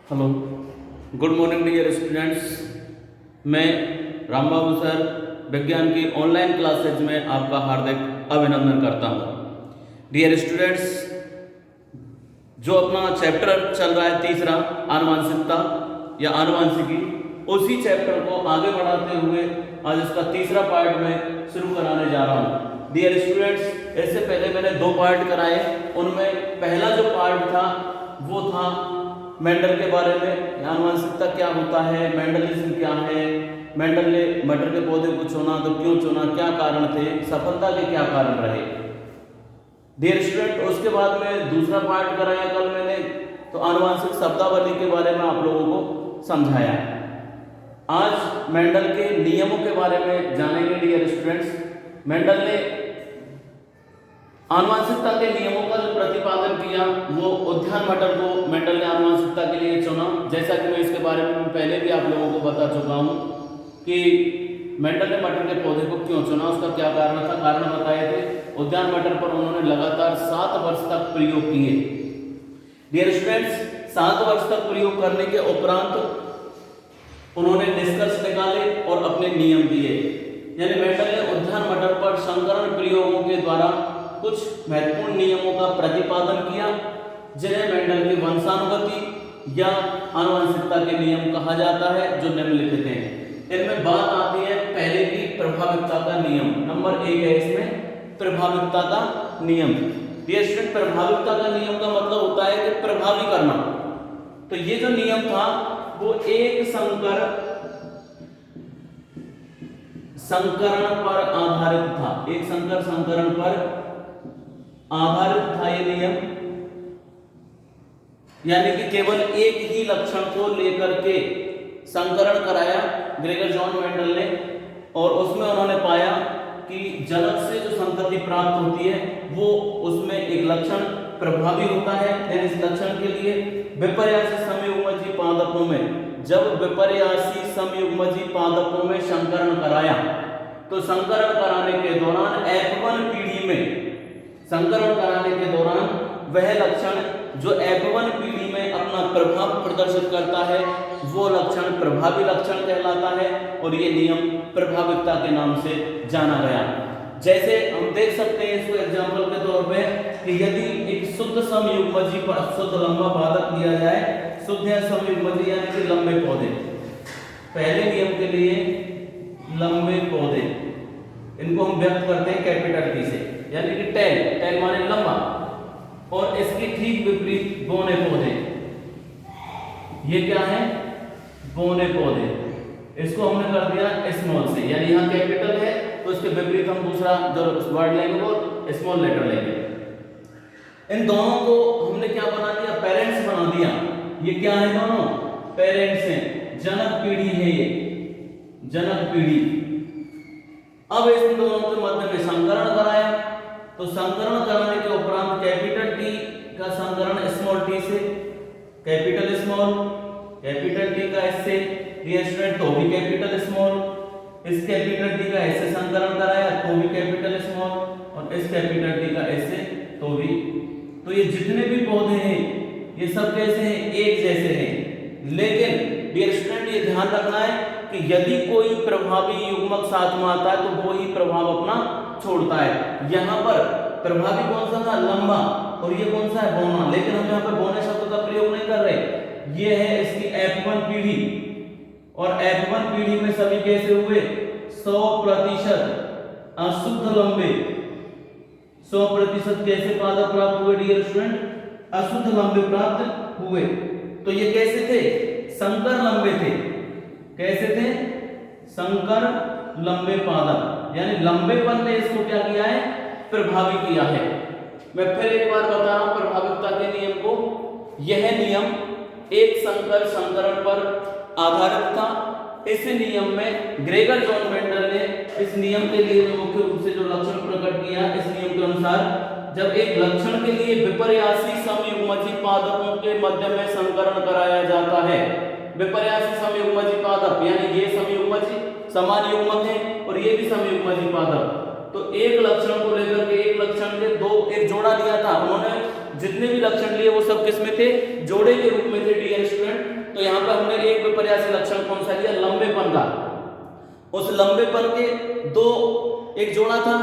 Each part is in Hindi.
Hello, good morning dear students. मैं राम बाबू सर विज्ञान की ऑनलाइन क्लासेज में आपका हार्दिक अभिनंदन करता हूँ। डियर स्टूडेंट्स, जो अपना चैप्टर चल रहा है तीसरा आनुवंशिकता या आनुवंशिकी, उसी चैप्टर को आगे बढ़ाते हुए आज इसका तीसरा पार्ट में शुरू कराने जा रहा हूँ। डियर स्टूडेंट्स, इससे पहले मैंने दो पार्ट कराए। उनमें पहला जो पार्ट था वो था मेंडल के बारे में, आनुवंशिकता क्या होता है, मेंडलिज्म क्या है, मेंडल ने मटर के पौधे को चुना तो क्यों चुना, क्या कारण थे, सफलता के क्या कारण रहे। डियर स्टूडेंट, उसके बाद में दूसरा पार्ट कराया कल मैंने, तो आनुवंशिक शब्दावली के बारे में आप लोगों को समझाया। आज मेंडल के नियमों के बारे में जानेंगे। डियर स्टूडेंट्स, मेंडल ने आनुवंशिकता के नियमों का जो प्रतिपादन किया वो उद्यान मटर को मेंडल ने आनुवंशिकता के लिए चुना। जैसा कि मैं इसके बारे में पहले भी आप लोगों को बता चुका हूं कि मेंडल ने मटर के पौधे को क्यों चुना, उसका क्या कारण था, कारण बताए थे। उद्यान मटर पर उन्होंने लगातार 7 वर्ष तक प्रयोग किए। डियर स्टूडेंट्स, 7 वर्ष तक प्रयोग करने के उपरांत उन्होंने निष्कर्ष निकाले और अपने नियम दिए। यानी मेंडल ने उद्यान मटर पर संकरण प्रयोगों के द्वारा कुछ महत्वपूर्ण नियमों का प्रतिपादन किया, जिन्हें मेंडल की वंशानुगति या आनुवंशिकता के नियम कहा जाता है, जो निम्नलिखित हैं। इनमें बात आती है पहले की प्रभाविकता का नियम। नंबर 1 है इसमें प्रभाविकता का नियम। ये स्टूडेंट, प्रभाविकता का नियम का मतलब होता है कि प्रभावी करना। तो ये जो नियम था वो एक संकरण पर आधारित था। एक संकरण पर आधारित था ये नियम, यानी कि केवल एक ही लक्षण को लेकर के संकरण कराया ग्रेगर जॉन मेंडल ने, और उसमें उन्होंने पाया कि जनक से जो संतति प्राप्त होती है वो उसमें एक लक्षण प्रभावी होता है। यानी इस लक्षण के लिए विपर्यासी समयुग्मजी पादपों में, जब विपर्यासी समयुग्मजी पादपों में संकरण कराया तो संकरण कराने के दौरान F1 पीढ़ी में, संकरण कराने के दौरान वह लक्षण जो F1 पीढ़ी में अपना प्रभाव प्रदर्शित करता है वो लक्षण प्रभावी लक्षण कहलाता है, और ये नियम प्रभाविकता के नाम से जाना गया। जैसे हम देख सकते हैं इसको एग्जांपल के तौर पे कि यदि एक शुद्ध समयुग्मजी पर शुद्ध लंबा पादप लिया जाए, शुद्ध या समयुग्मजी यानी कि लंबे पौधे, पहले नियम के लिए लंबे पौधे, इनको हम व्यक्त करते हैं कैपिटल टी से, यानी कि टेल माने लंबा, और इसके ठीक विपरीत बौने पौधे। ये क्या है? बौने पौधे। इसको हमने कर दिया स्मॉल से, यानी यहाँ कैपिटल है तो इसके विपरीत हम दूसरा जो वर्ड लेंगे वो स्मॉल लेटर लेंगे। इन दोनों को हमने क्या बना दिया? पेरेंट्स बना दिया। ये क्या है? दोनों पेरेंट्स हैं, जनक पीढ़ी है ये, जनक पीढ़ी। अब इन दोनों के मध्य में संकरण कराया, तो संकरण कराने के उपरांत कैपिटल टी का संकरण स्मॉल टी से, कैपिटल स्मॉल, कैपिटल टी का इससे, स्टूडेंट तो भी कैपिटल स्मॉल, इस कैपिटल टी का ऐसे संकरण कराया तो भी कैपिटल स्मॉल, और इस कैपिटल टी का ऐसे तो भी। तो ये जितने भी पौधे हैं ये सब कैसे हैं? एक जैसे हैं। लेकिन डियर स्टूडेंट, ये ध्यान रखना है कि यदि कोई प्रभावी युग्मक साथ में आता है तो वो ही प्रभाव अपना छोड़ता है। यहाँ पर प्रभावी कौन सा था? लंबा, और ये कौन सा है? बौना। लेकिन हम यहाँ पर बौने शब्द का प्रयोग नहीं कर रहे। ये है इसकी F1 पीढ़ी, और F1 पीढ़ी में सभी कैसे हुए? 100% अशुद्ध लंबे। 100% कैसे पादप प्राप्त हुए डियर स्टूडेंट? अशुद्ध लंबे प्राप्त हुए। तो ये कैसे थे? संकर लंबे थे। कैसे थे? संकर लंबे पादप, यानी लंबेपन ने इसको क्या किया है? प्रभावी किया है। मैं फिर एक बार बता रहा हूं प्रभाविकता के नियम को। यह नियम एक संकर संकरण पर आधारित था। इस नियम में ग्रेगर जॉन मेंडल ने इस नियम के लिए जो मुख्य रूप से जो लक्षण प्रकट किया, इस नियम के अनुसार जब एक लक्षण के लिए विपर्यासी समयुग्मजी पादपों के मध्य में संकरण कराया जाता है, विपर्यासी समयुग्मजी पादप यानी ये समयुग्मजी समान युग्मक है और ये भी समयुग्मजी पादप, तो एक लक्षण को लेकर के एक लक्षण के दो एक जोड़ा दिया था उन्होंने, जितने भी लक्षण लिए वो सब किस में थे, जोड़े के रूप में थे डियर स्टूडेंट। तो यहाँ पर हमने एक विपर्यासी लक्षण कौन सा लिया, लंबेपन का। उस लंबेपन के दो, एक जोड़ा था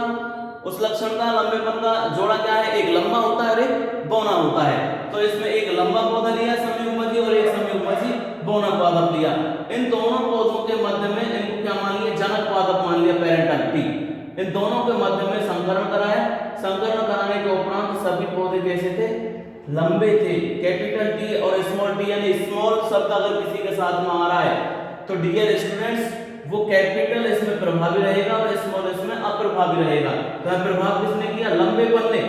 उस लक्षण का, लंबेपन का जोड़ा क्या है, एक लंबा होता है और एक बौना होता है। तो इसमें एक लंबा पौधा लिया समयुग्मजी और एक समयुग्मजी बौना पादप लिया। इन दोनों पौधों के मध्य में इनको क्या मान लिया, जनक पादप मान लिया, पेरेंटल टी। इन दोनों के मध्य में संकरण कराया। संकरण कराने के उपरांत सभी पौधे कैसे थे, लंबे थे। कैपिटल टी और स्मॉल टी, यानी स्मॉल शब्द अगर किसी के साथ में आ रहा है तो डियर स्टूडेंट्स वो कैपिटल इसमें प्रभावी रहेगा और स्मॉल इसमें अप्रभावी रहेगा। तो प्रभाव किसने किया, लंबेपन ने।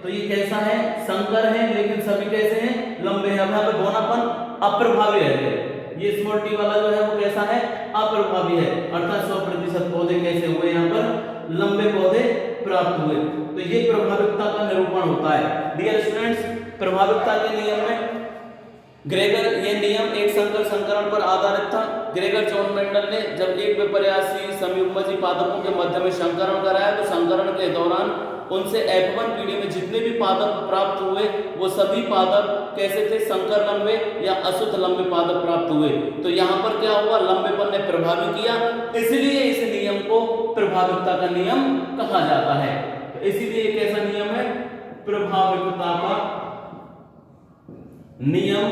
तो ये कैसा है, संकर है, लेकिन सभी कैसे हैं, लंबे हैं। अब यहाँ पे बौनापन अप्रभावी रहते हैं। ये स्मॉल टी वाला जो है वो कैसा है, अप्रभावी है, अर्थात 100% पौधे कैसे हुए, यहाँ पर लंबे पौधे प्राप्त हुए। तो ये प्रभाविकता का निरूपण होता है डियर स्टूडेंट्स। प्रभाविकता के नियम में ग्रेगर, ये नियम एक संकर संकरण पर आधारित था। ग्रेगर जॉन मेंडल ने जब एक विपर्यासी समयुग्मजी पादपों के मध्य में संकरण कराया तो संकरण के दौरान उनसे F1 पीढ़ी में जितने भी पादप प्राप्त हुए वो सभी पादप कैसे थे, संकर लंबे या अशुद्ध लंबे पादप प्राप्त हुए। तो यहाँ पर क्या हुआ, लंबेपन ने प्रभावी किया, इसलिए इस नियम को प्रभाविकता का नियम कहा जाता है। तो इसीलिए एक ऐसा नियम है, प्रभाविकता का नियम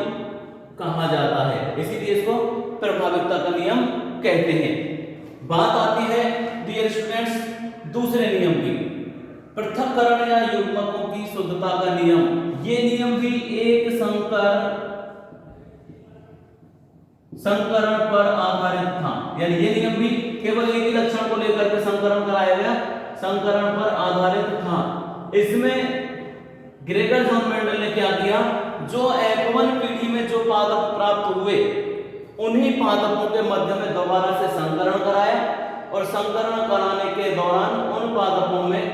कहा जाता है, इसीलिए इसको प्रभाविकता का नियम कहते हैं। बात आती है डियर स्टूडेंट्स दूसरे नियम की, पृथक्करण या युग्मकों की शुद्धता का नियम। ये नियम भी एक संकरण पर आधारित था, यानी ये नियम भी केवल एक ही लक्षण को लेकर के संकरण कराया गया, संकरण पर आधारित था। इसमें ग्रेगर जॉन मेंडल ने क्या किया, जो F1 पीढ़ी में जो पादप प्राप्त हुए उन्हीं पादपों के मध्य में दोबारा से संकरण कराया और संकरण कराने के दौरान उन पादपों में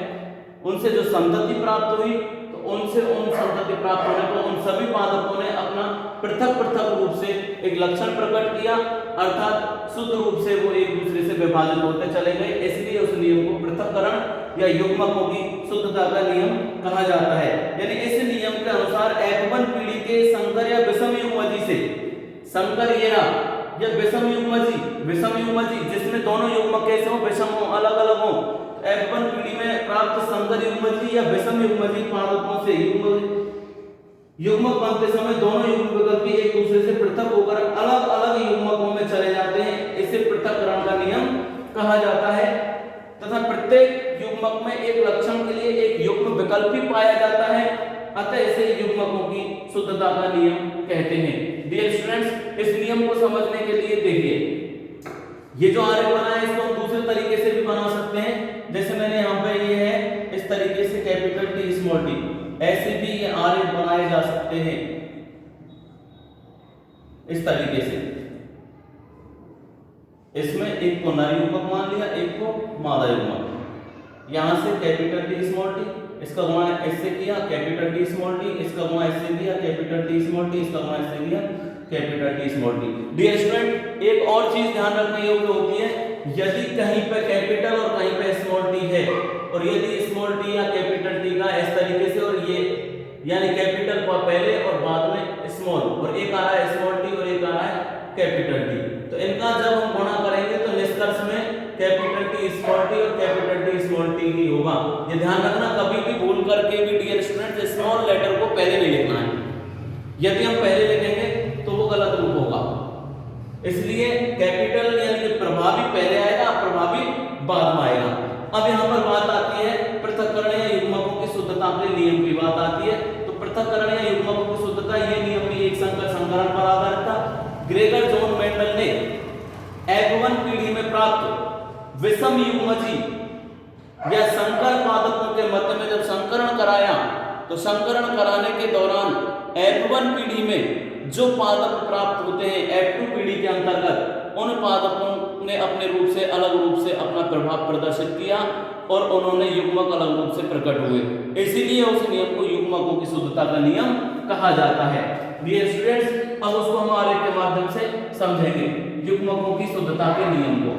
उनसे जो संतति प्राप्त हुई तो उनसे उन संतति प्राप्त होने पर उन सभी पादपों ने अपना पृथक पृथक रूप से एक लक्षण प्रकट किया, अर्थात शुद्ध रूप से वो एक दूसरे से विभाजित होते चले गए। इसलिए उस नियम को पृथक्करण या युग्मकों की शुद्धता का नियम कहा जाता है। यानी इस नियम के अनुसार F1 पीढ़ी के संकर या विषम युग्मजी से, संकर ये या विषम युग्मजी जिसमें दोनों युग्मक कैसे हो, विषम हो, अलग अलग हो, F1 पीढ़ी में प्राप्त संकर युग्मजी या विषम युग्मजी पादपों से युग्मक बनते समय दोनों युग्म विकल्पी एक दूसरे से पृथक होकर अलग अलग युग्मकों में चले जाते हैं, इसे पृथक्करण का नियम कहा जाता है। तथा प्रत्येक युग्मक में एक लक्षण के लिए एक युग्म विकल्पी पाया जाता है, अतः इसे युग्मकों की शुद्धता का नियम कहते हैं। डियर स्टूडेंट्स, इस नियम को समझने के लिए देखिए, ये जो आरेख बना है इसको हम दूसरे तरीके से भी बना सकते हैं। जैसे मैंने यहाँ पे ये है इस तरीके से कैपिटल टी स्मॉल टी, ऐसे भी ये आरेख बनाए जा सकते हैं इस तरीके से। इसमें एक को नर युग्मक मान लिया, एक को मादा युग्मक। यहां से कैपिटल टी स्मॉल टी, इसका गुणा ऐसे किया कैपिटल टी स्मॉल टी, इसका गुणा ऐसे किया कैपिटल टी स्मॉल टी, इसका गुणा ऐसे किया capital T small T. Dear student, एक और चीज ध्यान रखने योग्य होती है, यदि कहीं पे कैपिटल और कहीं पे स्मॉल टी है और यदि स्मॉल टी या कैपिटल टी का इस तरीके से और ये यानी कैपिटल पहले और बाद में स्मॉल, और एक आ रहा है स्मॉल टी और एक आ रहा है कैपिटल टी, तो इनका जब हम गुणा करेंगे तो निष्कर्ष में कैपिटल टी स्मॉल टी और कैपिटल टी स्मॉल टी ही होगा। ये ध्यान रखना, कभी भी भूल करके भी डियर स्टूडेंट स्मॉल लेटर को पहले नहीं लिखना है। यदि हम पहले लिखेंगे तो वो गलत रूप होगा। इसलिए कैपिटल यानी कि प्रभावी पहले आएगा, अप्रभावी बाद में आएगा। अब यहाँ पर बात आती है पृथक्करण या युग्मकों की शुद्धता के नियम की बात आती है। तो पृथक्करण या युग्मकों की शुद्धता, ये नियम भी एक संकर संकरण पर आधारित था। ग्रेगर जॉन मेंडल ने F1 पीढ़ी में प्राप्त विषम युग्मजी या संकर पादपों के मध्य में जब संकरण कराया तो संकरण कराने के दौरान F1 पीढ़ी में जो पादप प्राप्त होते हैं F2 पीढ़ी के अंतर्गत, उन पादपों ने अपने रूप से अलग रूप से अपना प्रभाव प्रदर्शित किया और उन्होंने युग्मक अलग रूप से प्रकट हुए। इसीलिए उस नियम को युग्मकों की शुद्धता का नियम कहा जाता है। डियर स्टूडेंट्स, अब उसको हम आरेख के माध्यम से समझेंगे युग्मकों की शुद्धता के नियम को।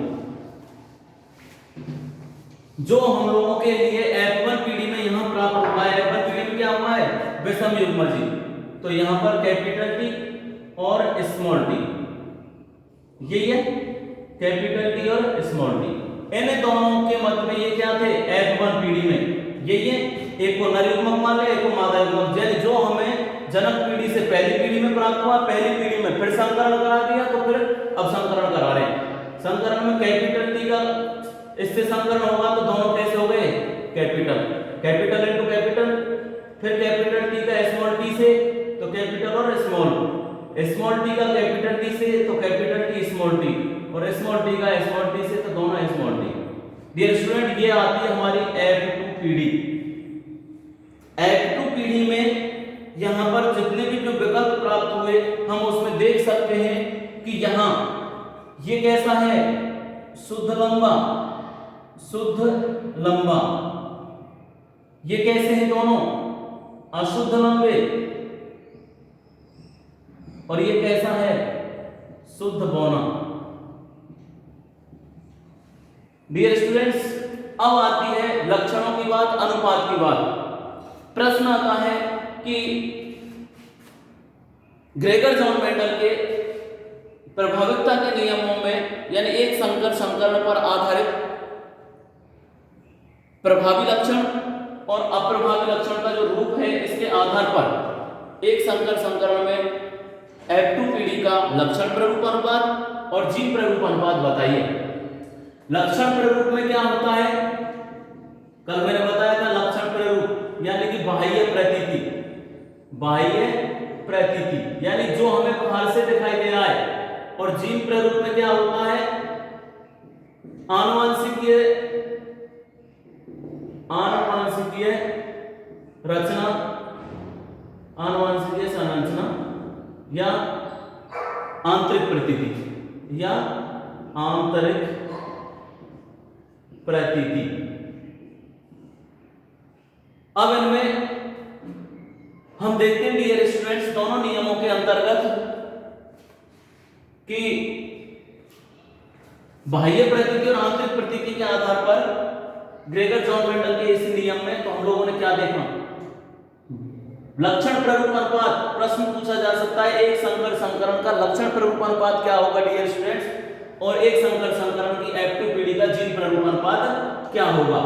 जो हम लोगों के लिए F1 पीढ़ी में यहाँ प्राप्त हुआ है, F1 पीढ़ी में क्या हुआ है, विषम युग्मजी, तो यहाँ पर कैपिटल टी और स्मॉल टी, यही है कैपिटल टी और स्मॉल टी। इन दोनों के मत में ये क्या थे, F1 पीढ़ी में यही है, एक को नर युग्मक मान लिया, एक को मादा युग्मक, यानी जो हमें जनक पीढ़ी से पहली पीढ़ी में प्राप्त हुआ, पहली पीढ़ी में फिर संकरण करा दिया, तो फिर अब संकरण करा रहे हैं। संकरण में कैपिटल टी का इससे संकरण होगा तो दोनों कैसे हो गए, कैपिटल, कैपिटल इनटू कैपिटल, फिर कैपिटल टी का स्मॉल टी से तो कैपिटल और स्मॉल, स्मॉल टी का कैपिटल टी से तो कैपिटल टी स्मॉल टी, और स्मॉल टी का स्मॉल टी से तो दोनों स्मॉल टी। डियर स्टूडेंट, ये आती है हमारी F2 पीढ़ी। F2 पीढ़ी में यहां पर जितने भी जो विकल्प प्राप्त हुए हम उसमें देख सकते हैं कि यहां ये कैसा है, शुद्ध लंबा, शुद्ध लंबा, ये कैसे हैं दोनों, अशुद्ध लंबे, और ये कैसा है, शुद्ध बौना। डियर स्टूडेंट्स, अब आती है लक्षणों की बात, अनुपात की बात। प्रश्न आता है कि ग्रेगर जॉन मेंडल के प्रभाविकता के नियमों में, यानी एक संकर संकरण पर आधारित प्रभावी लक्षण और अप्रभावी लक्षण का जो रूप है, इसके आधार पर एक संकर संकरण में F2 पीढ़ी का लक्षण प्ररूप अनुपात और जीन प्ररूप अनुपात बताइए। लक्षण प्ररूप में क्या होता है, कल मैंने बताया था लक्षण प्ररूप यानी कि बाह्य प्रतीति, बाह्य प्रतीति यानी जो हमें बाहर से दिखाई दे रहा है, और जीन प्ररूप में क्या होता है, आनुवंशिकीय, आनुवंशिकीय रचना, आनुवंशिकीय संरचना या आंतरिक प्रतीति या आंतरिक प्रतीति। अब इनमें हम देखते हैं डियर स्टूडेंट्स दोनों नियमों के अंतर्गत कि बाह्य प्रतीति और आंतरिक प्रतीति के आधार पर ग्रेगर जॉन मेंडल के इस नियम में तो हम लोगों ने क्या देखा, लक्षण प्ररूप अनुपात। प्रश्न पूछा जा सकता है एक संकर संकरण का लक्षण प्ररूप अनुपात क्या होगा डियर स्टूडेंट्स, और एक संकर संकरण की F2 पीढ़ी का जीन प्ररूप अनुपात क्या होगा।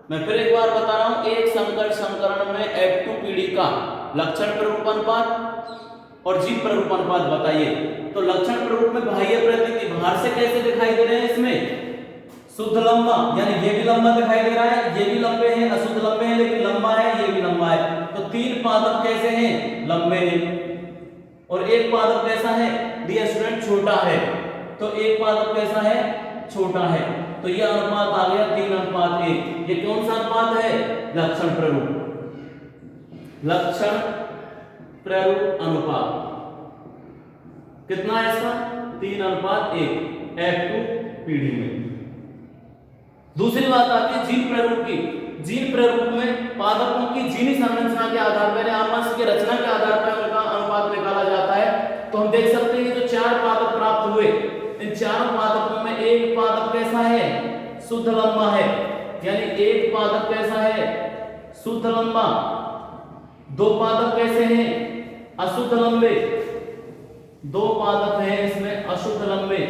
मैं फिर एक बार बता रहा हूं, एक संकर संकरण में F2 पीढ़ी का लक्षण प्ररूप अनुपात और जीन प्ररूप अनुपात बताइए। तो लक्षण प्ररूप में बाह्य प्रतीति बाहर से कैसे दिखाई दे रहे हैं, इसमें शुद्ध लंबा, यानी ये भी लंबा दिखाई दे रहा है, ये भी लंबे हैं, अशुद्ध लंबे हैं लेकिन लंबा है, ये भी लंबा है, तो तीन पादप कैसे हैं, लंबे हैं, और एक पादप कैसा है डियर स्टूडेंट, छोटा है, तो एक पादप कैसा है, छोटा है, तो ये अनुपात आ गया 3:1। ये कौन सा अनुपात है, लक्षण प्ररूप, लक्षण प्ररूप अनुपात कितना है इसका, 3:1 F2 पीढ़ी में। दूसरी बात आती है जीन प्ररूप की। जीन प्ररूप में पादपों की जीनी संरचना के आधार पर, आनुवंशिक की रचना के आधार पर उनका अनुपात निकाला जाता है। तो हम देख सकते हैं जो 4 पादप प्राप्त हुए, इन चारों पादपों में एक पादप कैसा है, शुद्ध लंबा है, यानी एक पादप कैसा है, शुद्ध लंबा, 2 पादप कैसे हैं, अशुद्ध लंबे, 2 पादप हैं इसमें अशुद्ध लंबे,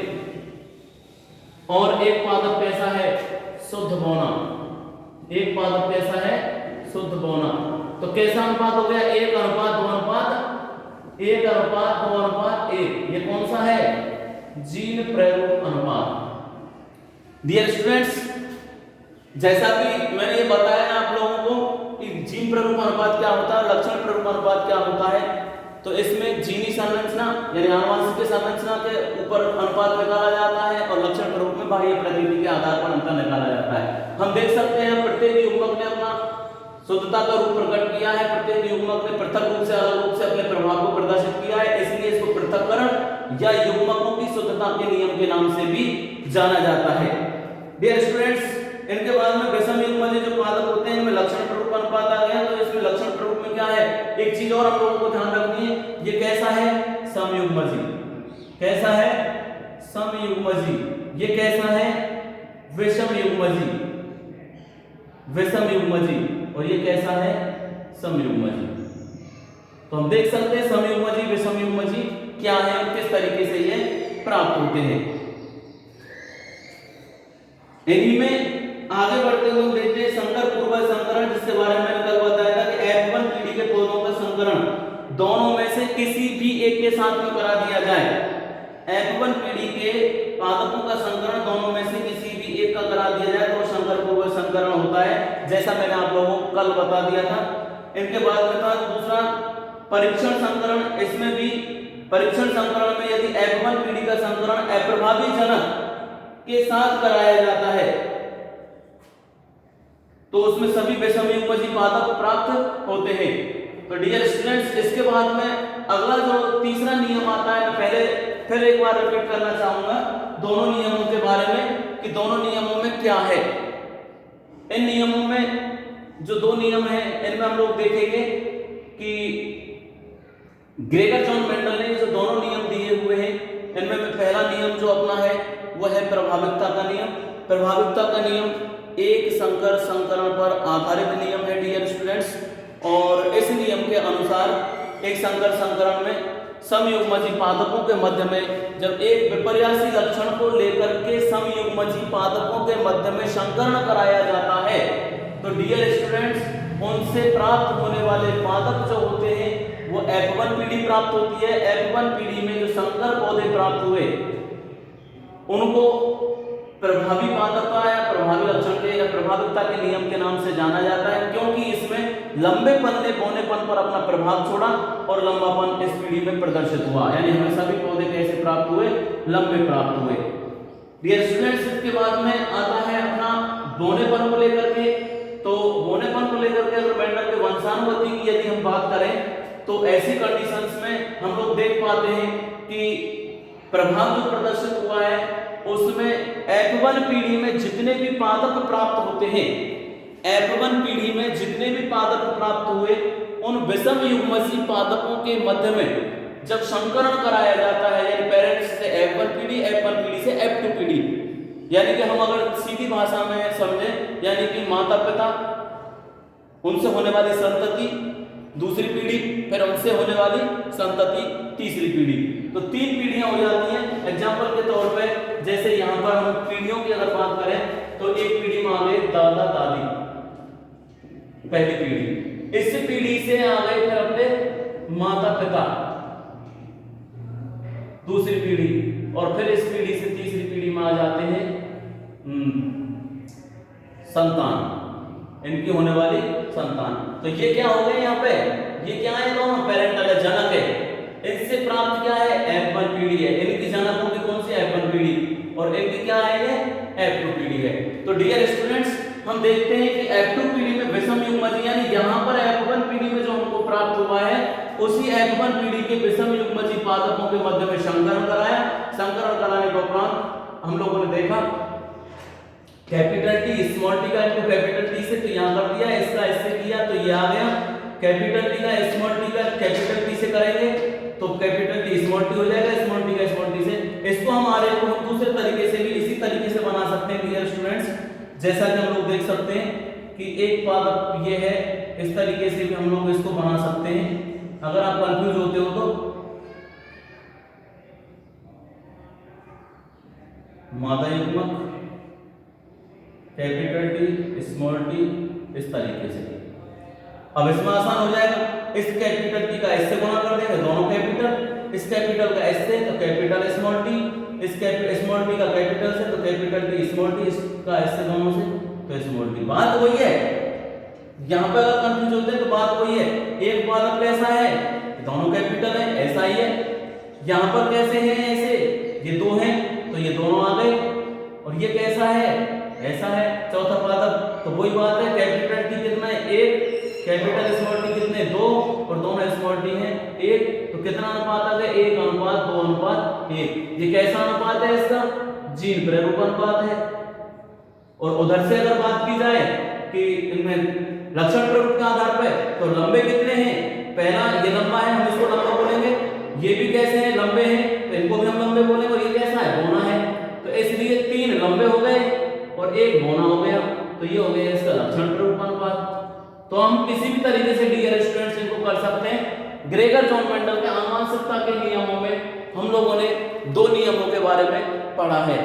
और एक पादप कैसा है, शुद्ध बौना, एक पादप कैसा है, शुद्ध बौना। तो कैसा अनुपात हो गया, 1:2:1, 1:2:1। ये कौन सा है, जीन प्ररूप अनुपात। डियर स्टूडेंट्स, जैसा कि मैंने ये बताया आप लोगों को कि जीन प्ररूप अनुपात क्या होता है, लक्षण प्ररूप अनुपात क्या होता है, तो इसमें जीनी संरचना यानी आनुवंशिक संरचना के ऊपर अनुपात निकाला जाता है, और लक्षण प्ररूप में बाह्य प्रतीति के आधार पर अंतर निकाला जाता है। हम देख सकते हैं प्रत्येक युग्मक ने अपना शुद्धता का रूप प्रकट किया है, प्रत्येक युग्मक ने पृथक रूप से, अलग रूप से अपने प्रभाव को प्रदर्शित किया है, इसलिए इसको पृथक्करण या युग्मकों की शुद्धता के नियम के नाम से भी जाना जाता है। डियर स्टूडेंट्स, इनके बाद में विषम युग्मज जो पादप होते हैं इनमें लक्षण प्ररूप अनुपात आ गया। तो इसमें लक्षण प्ररूप में क्या है, एक चीज और हम लोगों को ध्यान रखनी है, ये कैसा है, समयुग्मजी, कैसा है, समयुग्मजी, ये कैसा है, विषम युग्मजी, विषम युग्मजी, और ये कैसा है, समयुग्मजी। तो हम देख सकते हैं समयुग्मजी विषमयुग्मजी क्या है और किस तरीके से ये प्राप्त होते हैं। इन्हीं में आगे बढ़ते हुए हम देखते हैं संकर पूर्वज संकरण, जिसके बारे में मैंने कल बताया था कि F1 पीढ़ी के पौधों का संकरण दोनों में से किसी भी एक के साथ में करा दिया जाए। F1 पीढ़ी के पादपों का संकरण दोनों में से किसी भी एक का करा दिया जाए तो संकर पूर्वज संकरण होता है, जैसा मैंने आप लोगों को कल बता दिया था। इनके बाद में था दूसरा परीक्षण संकरण। इसमें भी परीक्षण संकरण में यदि F1 पीढ़ी का संकरण अप्रभावी जनक के साथ कराया जाता है तो उसमें सभी विषमयुग्मजी पादप प्राप्त होते हैं। तो डियर स्टूडेंट्स, इसके बाद में अगला जो तीसरा नियम आता है, मैं पहले फिर एक बार रिपीट करना चाहूंगा दोनों नियमों के बारे में कि दोनों नियमों में क्या है। इन नियमों में जो दो नियम हैं इनमें हम लोग देखेंगे कि ग्रेगर जॉन मेंडल ने जो दोनों नियम दिए हुए हैं इनमें पहला नियम जो अपना है वह है प्रभाविकता का नियम। प्रभाविकता का नियम एक संकर संकरण पर आधारित नियम है डियर स्टूडेंट्स, और इस नियम के अनुसार एक संकर संकरण में समयुग्मजी पादपों के मध्य में जब एक विपर्यासी लक्षण को लेकर के समयुग्मजी पादपों के मध्य में संकरण कराया जाता है तो डियर स्टूडेंट्स उनसे प्राप्त होने वाले पादप जो होते हैं वो F1 पीढ़ी प्राप्त होती है। F1 पीढ़ी में जो संकर पौधे प्राप्त हुए उनको प्रभावी पादपता या प्रभावी लक्षण के या प्रभाविकता के नियम के नाम से जाना जाता है, क्योंकि इसमें लंबे पन्ने बोनेपन पर अपना प्रभाव छोड़ा और लंबापन इस पीढ़ी में प्रदर्शित हुआ, यानी हमें सभी पौधे कैसे प्राप्त हुए, लंबे प्राप्त हुए। डियर स्टूडेंट्स, इसके बाद में आता है अपना बोनेपन को लेकर के। तो बोनेपन को लेकर के अगर मेंडल के वंशानुगति की यदि हम बात करें तो ऐसी कंडीशंस में हम लोग देख पाते हैं कि प्रभाव जो प्रदर्शित हुआ है उसमें F1 पीढ़ी में जितने भी पादप प्राप्त होते हैं, F1 पीढ़ी में जितने भी पादप प्राप्त हुए उन विषमयुग्मजी पादपों के मध्य में जब संकरण कराया जाता है, यानी पेरेंट्स से F1 पीढ़ी से F2 पीढ़ी, यानी कि हम अगर सीधी भाषा में समझें यानी कि माता पिता उनसे होने वाली संतति दूसरी पीढ़ी, फिर उनसे होने वाली संतति तीसरी पीढ़ी, तो 3 पीढ़ियां हो जाती हैं। एग्जाम्पल के तौर पे जैसे यहाँ पर हम पीढ़ियों की अगर बात करें तो एक पीढ़ी मान ले दादा दादी, पहली पीढ़ी, इस पीढ़ी से आ गए फिर अपने माता पिता दूसरी पीढ़ी, और फिर इस पीढ़ी से तीसरी पीढ़ी में आ जाते हैं संतान, इनकी होने वाली संतान। तो ये क्या हो गए यहाँ पे, ये क्या है, दोनों पेरेंटल है, जनक है। इनसे प्राप्त क्या है, F1 पीढ़ी है। इनकी जनकों की कौन सी, F1 पीढ़ी, और इनकी क्या है, ये F2 पीढ़ी है। तो डियर स्टूडेंट्स, हम देखते हैं कि F2 पीढ़ी में विषमयुग्मजी, यानी यहाँ पर F1 पीढ़ी में जो हमको प्राप्त हुआ है उसी F1 पीढ़ी के विषमयुग्मजी पादपों के मध्य में संकरण कराया। संकरण कराने के उपरांत हम लोगों ने देखा कैपिटल टी स्मॉल टी का इनको कैपिटल टी से तो यहाँ कर दिया, इसका इससे किया तो ये आ गया, कैपिटल टी का स्मॉल टी का कैपिटल टी से करेंगे तो कैपिटल टी स्मॉल टी हो जाएगा, स्मॉल टी का स्मॉल टी से। इसको हम आरेख को हम दूसरे तरीके से भी इसी तरीके से बना सकते हैं डियर स्टूडेंट्स, जैसा कि हम लोग देख सकते हैं कि एक पादप ये है, इस तरीके से भी हम लोग इसको बना सकते हैं। अगर आप कंफ्यूज होते हो तो मादा युग्मक कैपिटल टी स्मॉल टी इस तरीके से, अब इसमें आसान हो जाएगा। इस कैपिटल टी का इससे गुणा कर देंगे दोनों कैपिटल, इस कैपिटल का इससे तो कैपिटल स्मॉल टी, इस स्मॉल टी का कैपिटल से तो कैपिटल टी स्मॉल टी, इसका इससे दोनों से तो स्मॉल टी। बात वही है, यहाँ पे अगर कंफ्यूज होते हैं तो बात वही है। एक पादप कैसा है, दोनों कैपिटल है, ऐसा ही है। यहाँ पर कैसे है, ऐसे, ये दो हैं तो ये दोनों आ गए, और ये कैसा है, ऐसा है चौथा पादप। तो वही बात है, कैपिटल टी कितना है, 1, कैपिटल स्मॉल टी कितने, 2, और दोनों स्मॉल टी हैं 1, तो कितना अनुपात आ गया, 1:2:1। ये कैसा अनुपात है, इसका जीन प्रारूप अनुपात है। और उधर से अगर बात की जाए कि इनमें लक्षण प्रारूप के आधार पर तो लंबे कितने हैं, पहला ये लंबा है, हम इसको लंबा बोलेंगे, ये भी कैसे हैं, लंबे हैं, तो इनको भी हम लंबे बोलेंगे, और ये कैसा है, बोना है, तो इसलिए 3 लंबे हो गए और 1 बोना हो गया, तो ये हो गया इसका लक्षण प्रारूप अनुपात। तो हम किसी भी तरीके से डियर स्टूडेंट्स इनको कर सकते हैं। ग्रेगर जॉन मेंडल के आनुवंशिकता के नियमों में हम लोगों ने 2 नियमों के बारे में पढ़ा है।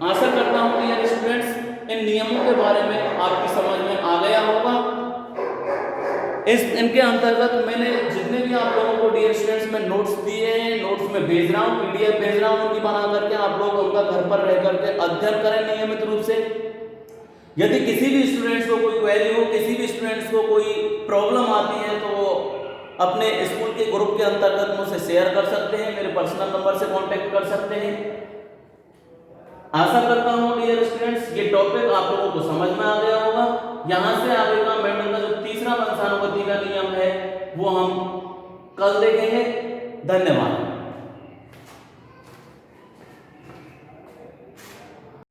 आशा करता हूं कि यार स्टूडेंट्स इन नियमों के बारे में आपकी समझ में आ गया होगा। इनके अंतर्गत मैंने जितने भी आप लोगों को डियर स्टूडेंट्स में नोट्स दिए हैं, नोट्स में भेज रहा हूँ, पीडीएफ भेज रहा हूँ, उनकी बना करके आप लोग उनका घर पर रह करके अध्ययन करें नियमित रूप से। यदि किसी भी स्टूडेंट्स को कोई क्वेरी हो, किसी भी स्टूडेंट्स को कोई प्रॉब्लम आती है तो वो अपने स्कूल के ग्रुप के अंतर्गत मुझसे शेयर कर सकते हैं, मेरे पर्सनल नंबर से कांटेक्ट कर सकते हैं। आशा करता हूं डियर स्टूडेंट्स ये टॉपिक आप लोगों को समझ में आ गया होगा। यहां से आगे का मेंडल का जो तीसरा वंशानुगति का नियम है वो हम कल देखेंगे। धन्यवाद।